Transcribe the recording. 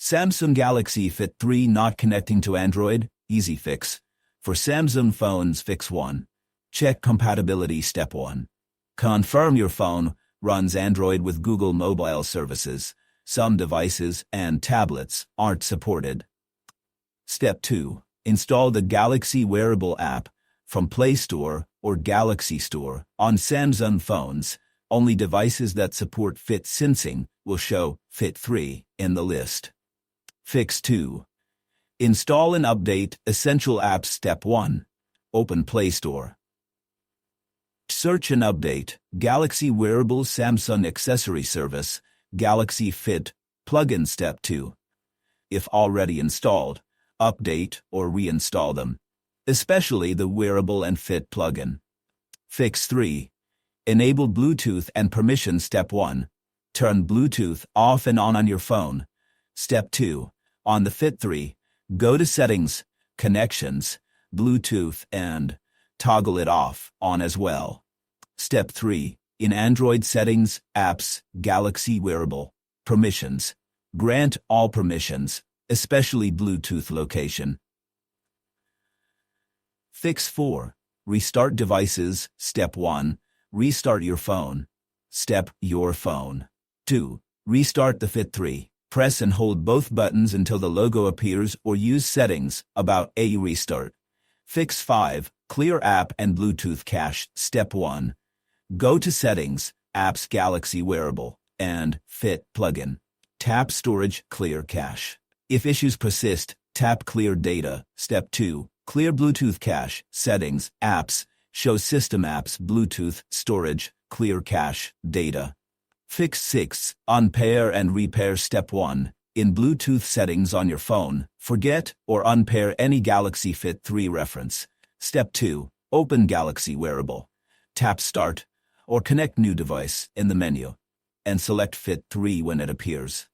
Samsung Galaxy Fit 3 not connecting to Android? Easy fix. For Samsung phones, fix 1. Check compatibility. Step 1. Confirm your phone runs Android with Google mobile services. Some devices and tablets aren't supported. Step 2. Install the Galaxy Wearable app from Play Store or Galaxy Store. On Samsung phones, only devices that support Fit sensing will show Fit 3 in the list. Fix 2. Install and update essential apps. Step 1. Open Play Store. Search and update Galaxy Wearable Samsung Accessory Service, Galaxy Fit plugin. Step 2. If already installed, update or reinstall them, especially the Wearable and Fit plugin. Fix 3. Enable Bluetooth and permissions. Step 1. Turn Bluetooth off and on your phone. Step 2. On the Fit 3, go to Settings, Connections, Bluetooth, and toggle it off, on as well. Step 3. In Android Settings, Apps, Galaxy Wearable, Permissions. Grant all permissions, especially Bluetooth location. Fix 4. Restart devices. Step 1. Restart your phone. Step your phone. 2. Restart the Fit 3. Press and hold both buttons until the logo appears or use Settings, About a Restart. Fix 5. Clear app and Bluetooth cache. Step 1. Go to Settings, Apps, Galaxy Wearable, and Fit plugin. Tap Storage, Clear cache. If issues persist, tap Clear data. Step 2. Clear Bluetooth cache. Settings, Apps, show System apps, Bluetooth, Storage, Clear cache, data. Fix 6. Unpair and repair. Step 1. In Bluetooth settings on your phone, forget or unpair any Galaxy Fit 3 reference. Step 2. Open Galaxy Wearable. Tap Start or Connect New Device in the menu, and select Fit 3 when it appears.